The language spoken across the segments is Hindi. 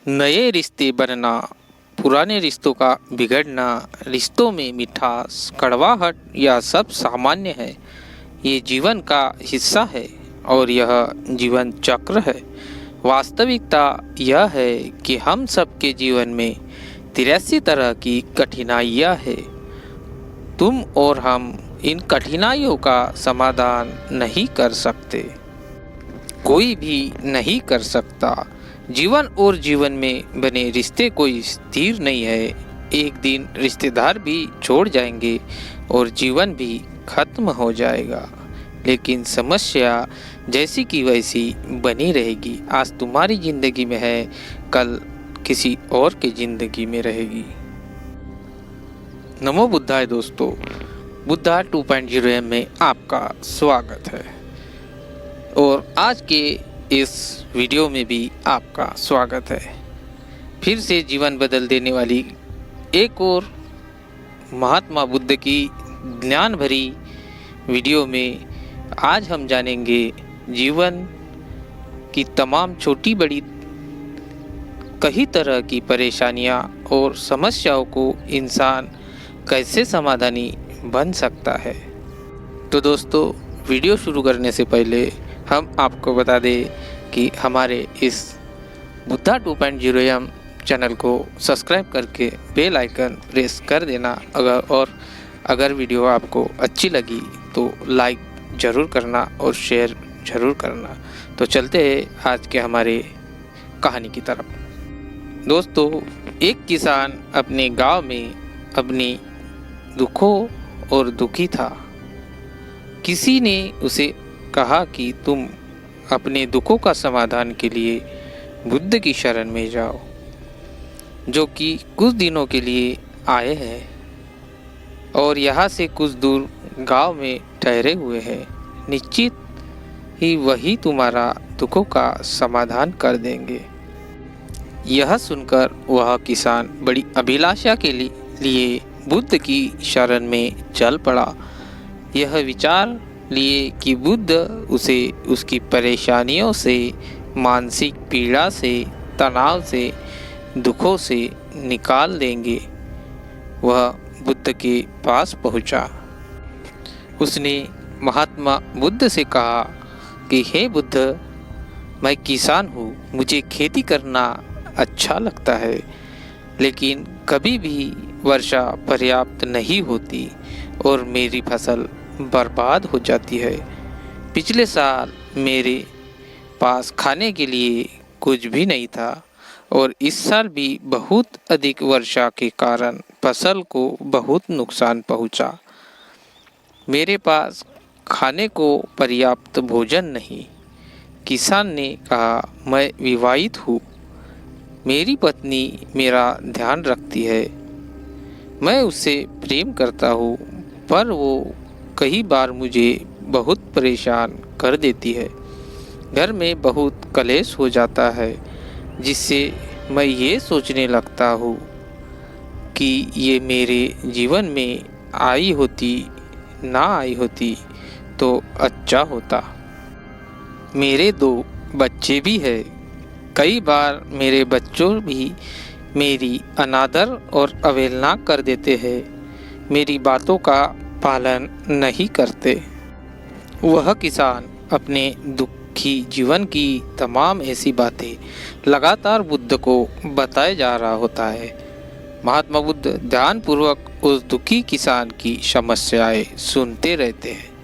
नए रिश्ते बनना, पुराने रिश्तों का बिगड़ना, रिश्तों में मिठास, कड़वाहट यह सब सामान्य है। ये जीवन का हिस्सा है और यह जीवन चक्र है। वास्तविकता यह है कि हम सबके जीवन में 83 तरह की कठिनाइयाँ हैं। तुम और हम इन कठिनाइयों का समाधान नहीं कर सकते, कोई भी नहीं कर सकता। जीवन और जीवन में बने रिश्ते कोई स्थिर नहीं है। एक दिन रिश्तेदार भी छोड़ जाएंगे और जीवन भी खत्म हो जाएगा, लेकिन समस्या जैसी की वैसी बनी रहेगी। आज तुम्हारी जिंदगी में है, कल किसी और की जिंदगी में रहेगी। नमो बुद्धाय दोस्तों, बुद्धा 2.0 में आपका स्वागत है और आज के इस वीडियो में भी आपका स्वागत है। फिर से जीवन बदल देने वाली एक और महात्मा बुद्ध की ज्ञान भरी वीडियो में आज हम जानेंगे जीवन की तमाम छोटी बड़ी कई तरह की परेशानियां और समस्याओं को इंसान कैसे समाधानी बन सकता है। तो दोस्तों, वीडियो शुरू करने से पहले हम आपको बता दें कि हमारे इस बुद्धा 2.0 चैनल को सब्सक्राइब करके बेल आइकन प्रेस कर देना। अगर वीडियो आपको अच्छी लगी तो लाइक ज़रूर करना और शेयर ज़रूर करना। तो चलते हैं आज के हमारे कहानी की तरफ। दोस्तों, एक किसान अपने गांव में अपनी दुखों और दुखी था। किसी ने उसे कहा कि तुम अपने दुखों का समाधान के लिए बुद्ध की शरण में जाओ, जो कि कुछ दिनों के लिए आए हैं और यहाँ से कुछ दूर गांव में ठहरे हुए हैं। निश्चित ही वही तुम्हारा दुखों का समाधान कर देंगे। यह सुनकर वह किसान बड़ी अभिलाषा के लिए बुद्ध की शरण में चल पड़ा। यह विचार लिए कि बुद्ध उसे उसकी परेशानियों से, मानसिक पीड़ा से, तनाव से, दुखों से निकाल देंगे। वह बुद्ध के पास पहुंचा। उसने महात्मा बुद्ध से कहा कि हे बुद्ध, मैं किसान हूँ, मुझे खेती करना अच्छा लगता है, लेकिन कभी भी वर्षा पर्याप्त नहीं होती और मेरी फसल बर्बाद हो जाती है। पिछले साल मेरे पास खाने के लिए कुछ भी नहीं था और इस साल भी बहुत अधिक वर्षा के कारण फसल को बहुत नुकसान पहुंचा। मेरे पास खाने को पर्याप्त भोजन नहीं। किसान ने कहा, मैं विवाहित हूँ, मेरी पत्नी मेरा ध्यान रखती है, मैं उससे प्रेम करता हूँ, पर वो कई बार मुझे बहुत परेशान कर देती है। घर में बहुत कलेश हो जाता है, जिससे मैं ये सोचने लगता हूँ कि ये मेरे जीवन में ना आई होती तो अच्छा होता। मेरे 2 बच्चे भी हैं। कई बार मेरे बच्चों भी मेरी अनादर और अवहेलना कर देते हैं, मेरी बातों का पालन नहीं करते। वह किसान अपने दुखी जीवन की तमाम ऐसी बातें लगातार बुद्ध को बताए जा रहा होता है। महात्मा बुद्ध ध्यानपूर्वक उस दुखी किसान की समस्याएं सुनते रहते हैं।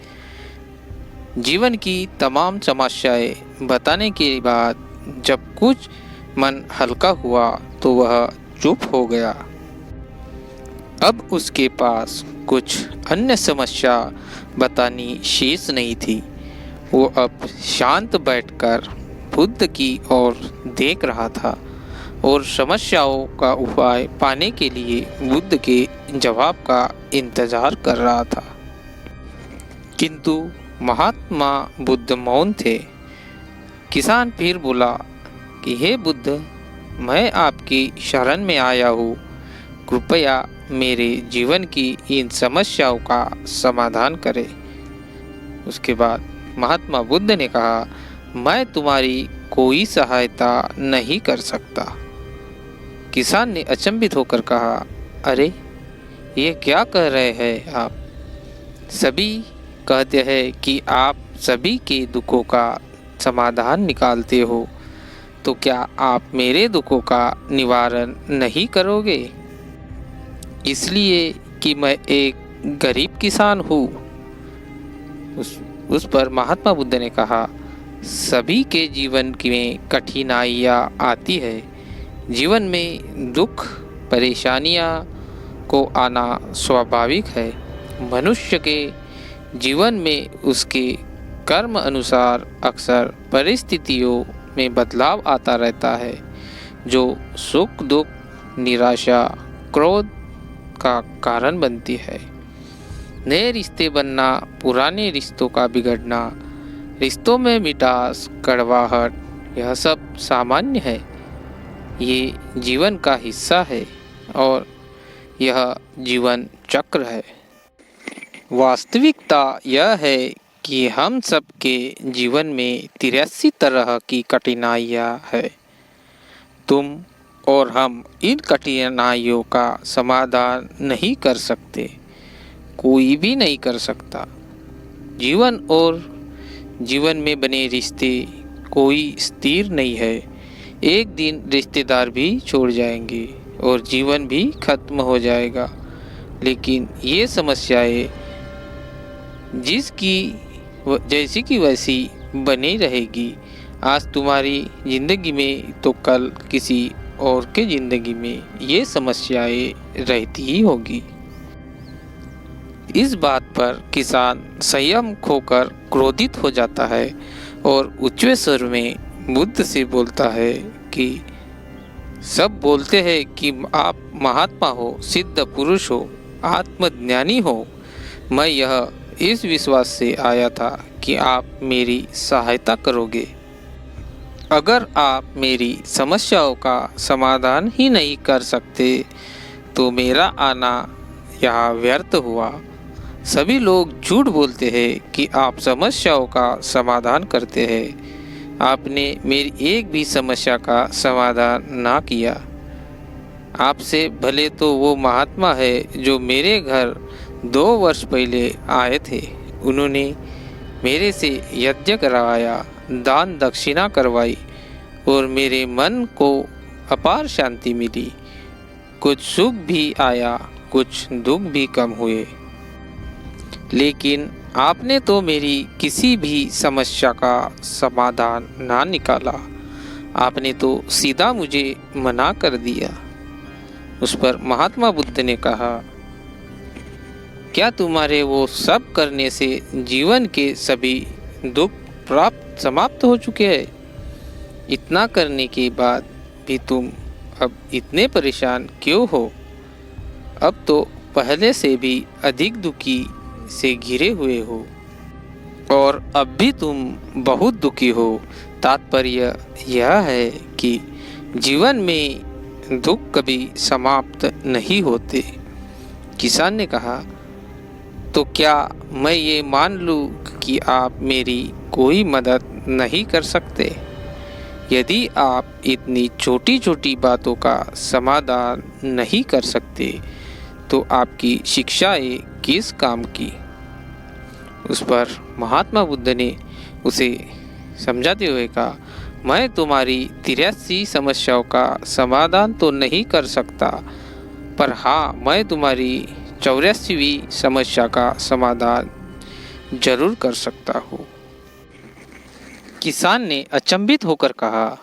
जीवन की तमाम समस्याएं बताने के बाद जब कुछ मन हल्का हुआ तो वह चुप हो गया। अब उसके पास कुछ अन्य समस्या बतानी शेष नहीं थी। वो अब शांत बैठकर बुद्ध की ओर देख रहा था और समस्याओं का उपाय पाने के लिए बुद्ध के जवाब का इंतजार कर रहा था। किंतु महात्मा बुद्ध मौन थे। किसान फिर बोला कि हे बुद्ध, मैं आपकी शरण में आया हूँ, कृपया मेरे जीवन की इन समस्याओं का समाधान करें। उसके बाद महात्मा बुद्ध ने कहा, मैं तुम्हारी कोई सहायता नहीं कर सकता। किसान ने अचंभित होकर कहा, अरे ये क्या कह रहे हैं आप? सभी कहते हैं कि आप सभी के दुखों का समाधान निकालते हो, तो क्या आप मेरे दुखों का निवारण नहीं करोगे? इसलिए कि मैं एक गरीब किसान हूँ। उस पर महात्मा बुद्ध ने कहा, सभी के जीवन में कठिनाइयाँ आती है। जीवन में दुख परेशानियाँ को आना स्वाभाविक है। मनुष्य के जीवन में उसके कर्म अनुसार अक्सर परिस्थितियों में बदलाव आता रहता है, जो सुख दुख निराशा क्रोध का कारण बनती है। नए रिश्ते बनना, पुराने रिश्तों का बिगड़ना, रिश्तों में मिठास कड़वाहट, यह सब सामान्य है। ये जीवन का हिस्सा है और यह जीवन चक्र है। वास्तविकता यह है कि हम सब के जीवन में 83 तरह की कठिनाइयाँ है। तुम और हम इन कठिनाइयों का समाधान नहीं कर सकते, कोई भी नहीं कर सकता। जीवन और जीवन में बने रिश्ते कोई स्थिर नहीं है। एक दिन रिश्तेदार भी छोड़ जाएंगे और जीवन भी खत्म हो जाएगा। लेकिन ये समस्याएं जैसी की वैसी बनी रहेगी। आज तुम्हारी जिंदगी में तो कल किसी और के जिंदगी में ये समस्याएं रहती ही होगी। इस बात पर किसान संयम खोकर क्रोधित हो जाता है और उच्च स्वर में बुद्ध से बोलता है कि सब बोलते हैं कि आप महात्मा हो, सिद्ध पुरुष हो, आत्मज्ञानी हो। मैं यह इस विश्वास से आया था कि आप मेरी सहायता करोगे। अगर आप मेरी समस्याओं का समाधान ही नहीं कर सकते तो मेरा आना यहाँ व्यर्थ हुआ। सभी लोग झूठ बोलते हैं कि आप समस्याओं का समाधान करते हैं। आपने मेरी एक भी समस्या का समाधान ना किया। आपसे भले तो वो महात्मा है जो मेरे घर 2 वर्ष पहले आए थे। उन्होंने मेरे से यज्ञ करवाया, दान दक्षिणा करवाई और मेरे मन को अपार शांति मिली। कुछ सुख भी आया, कुछ दुख भी कम हुए। लेकिन आपने तो मेरी किसी भी समस्या का समाधान ना निकाला। आपने तो सीधा मुझे मना कर दिया। उस पर महात्मा बुद्ध ने कहा, क्या तुम्हारे वो सब करने से जीवन के सभी दुख समाप्त हो चुके हैं? इतना करने के बाद भी तुम अब इतने परेशान क्यों हो? अब तो पहले से भी अधिक दुखी से घिरे हुए हो और अब भी तुम बहुत दुखी हो। तात्पर्य यह है कि जीवन में दुख कभी समाप्त नहीं होते। किसान ने कहा, तो क्या मैं ये मान लूँ कि आप मेरी कोई मदद नहीं कर सकते? यदि आप इतनी छोटी छोटी बातों का समाधान नहीं कर सकते तो आपकी शिक्षाएं किस काम की? उस पर महात्मा बुद्ध ने उसे समझाते हुए कहा, मैं तुम्हारी 83 समस्याओं का समाधान तो नहीं कर सकता, पर हाँ, मैं तुम्हारी 84वीं समस्या का समाधान जरूर कर सकता हूँ। किसान ने अचंभित होकर कहा,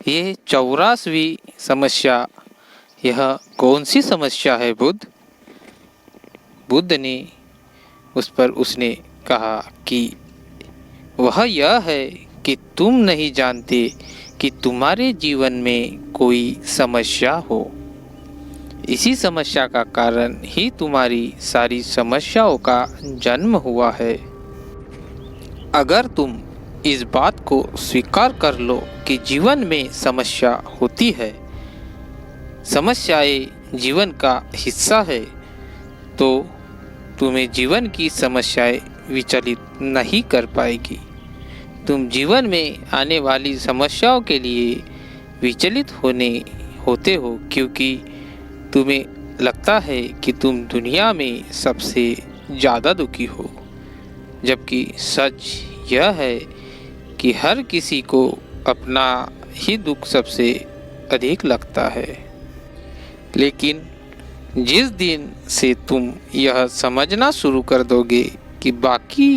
यह 84वीं समस्या, यह कौन सी समस्या है बुद्ध? बुद्ध ने उसने कहा कि वह यह है कि तुम नहीं जानते कि तुम्हारे जीवन में कोई समस्या हो। इसी समस्या का कारण ही तुम्हारी सारी समस्याओं का जन्म हुआ है। अगर तुम इस बात को स्वीकार कर लो कि जीवन में समस्या होती है, समस्याएं जीवन का हिस्सा है, तो तुम्हें जीवन की समस्याएं विचलित नहीं कर पाएगी। तुम जीवन में आने वाली समस्याओं के लिए विचलित होते हो क्योंकि तुम्हें लगता है कि तुम दुनिया में सबसे ज़्यादा दुखी हो, जबकि सच यह है कि हर किसी को अपना ही दुख सबसे अधिक लगता है। लेकिन जिस दिन से तुम यह समझना शुरू कर दोगे कि बाकी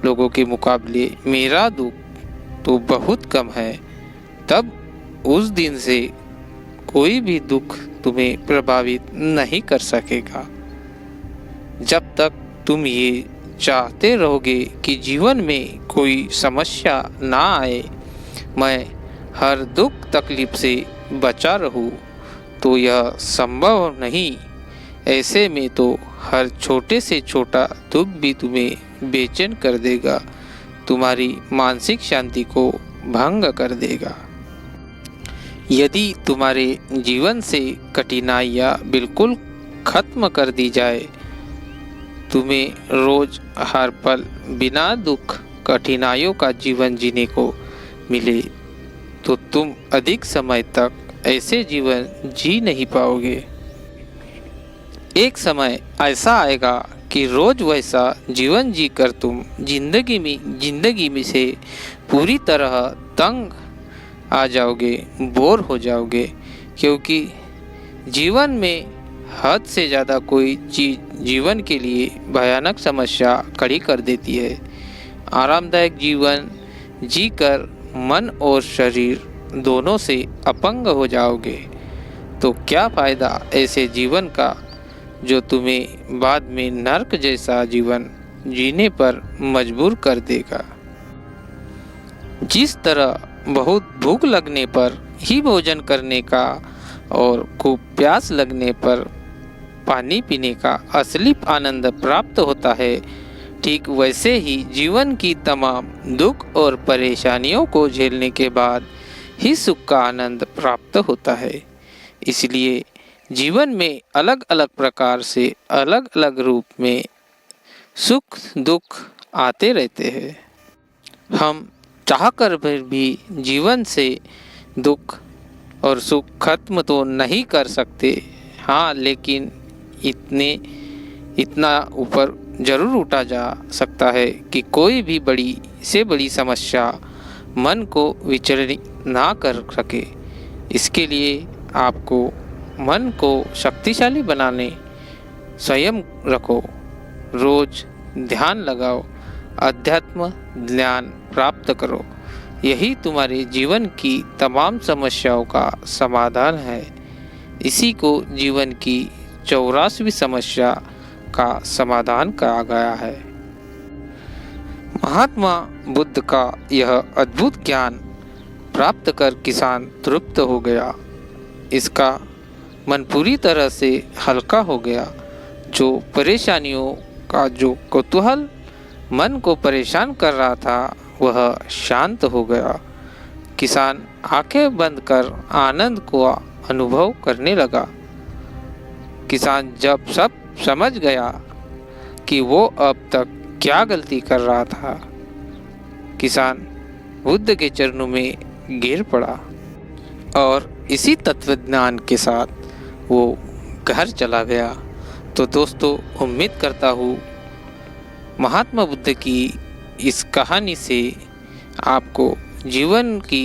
लोगों के मुकाबले मेरा दुख तो बहुत कम है, तब उस दिन से कोई भी दुख तुम्हें प्रभावित नहीं कर सकेगा। जब तक तुम ये चाहते रहोगे कि जीवन में कोई समस्या ना आए, मैं हर दुख तकलीफ से बचा रहूं, तो यह संभव नहीं। ऐसे में तो हर छोटे से छोटा दुख भी तुम्हें बेचैन कर देगा, तुम्हारी मानसिक शांति को भंग कर देगा। यदि तुम्हारे जीवन से कठिनाइयाँ बिल्कुल खत्म कर दी जाए, तुम्हें रोज हर पल बिना दुख कठिनाइयों का जीवन जीने को मिले, तो तुम अधिक समय तक ऐसे जीवन जी नहीं पाओगे। एक समय ऐसा आएगा कि रोज वैसा जीवन जीकर तुम जिंदगी में से पूरी तरह तंग आ जाओगे, बोर हो जाओगे, क्योंकि जीवन में हद से ज़्यादा कोई चीज़ जीवन के लिए भयानक समस्या खड़ी कर देती है। आरामदायक जीवन जीकर मन और शरीर दोनों से अपंग हो जाओगे, तो क्या फ़ायदा ऐसे जीवन का जो तुम्हें बाद में नर्क जैसा जीवन जीने पर मजबूर कर देगा। जिस तरह बहुत भूख लगने पर ही भोजन करने का और खूब प्यास लगने पर पानी पीने का असली आनंद प्राप्त होता है, ठीक वैसे ही जीवन की तमाम दुख और परेशानियों को झेलने के बाद ही सुख का आनंद प्राप्त होता है। इसलिए जीवन में अलग अलग प्रकार से अलग अलग रूप में सुख दुख आते रहते हैं। हम चाहकर भी जीवन से दुख और सुख खत्म तो नहीं कर सकते, हाँ, लेकिन इतना ऊपर जरूर उठा जा सकता है कि कोई भी बड़ी से बड़ी समस्या मन को विचलित ना कर सके। इसके लिए आपको मन को शक्तिशाली बनाने स्वयं रखो, रोज ध्यान लगाओ, अध्यात्म ज्ञान प्राप्त करो। यही तुम्हारे जीवन की तमाम समस्याओं का समाधान है। इसी को जीवन की 84वीं समस्या का समाधान कहा गया है। महात्मा बुद्ध का यह अद्भुत ज्ञान प्राप्त कर किसान तृप्त हो गया। इसका मन पूरी तरह से हल्का हो गया। जो परेशानियों का जो कौतूहल मन को परेशान कर रहा था, वह शांत हो गया। किसान आंखें बंद कर आनंद को अनुभव करने लगा। किसान जब सब समझ गया कि वो अब तक क्या गलती कर रहा था, किसान बुद्ध के चरणों में गिर पड़ा और इसी तत्वज्ञान के साथ वो घर चला गया। तो दोस्तों, उम्मीद करता हूँ महात्मा बुद्ध की इस कहानी से आपको जीवन की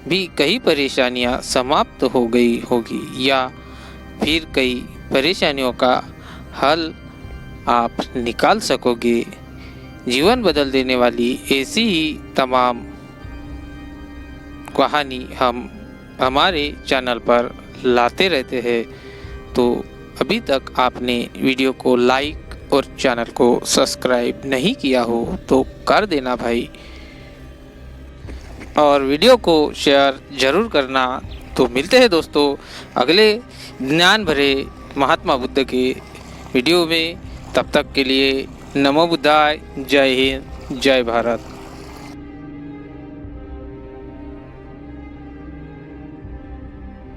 भी कई परेशानियाँ समाप्त हो गई होगी, या फिर कई परेशानियों का हल आप निकाल सकोगे। जीवन बदल देने वाली ऐसी ही तमाम कहानी हम हमारे चैनल पर लाते रहते हैं। तो अभी तक आपने वीडियो को लाइक और चैनल को सब्सक्राइब नहीं किया हो तो कर देना भाई, और वीडियो को शेयर ज़रूर करना। तो मिलते हैं दोस्तों अगले ज्ञान भरे महात्मा बुद्ध के वीडियो में। तब तक के लिए नमो बुद्धाय, जय हिंद, जय भारत।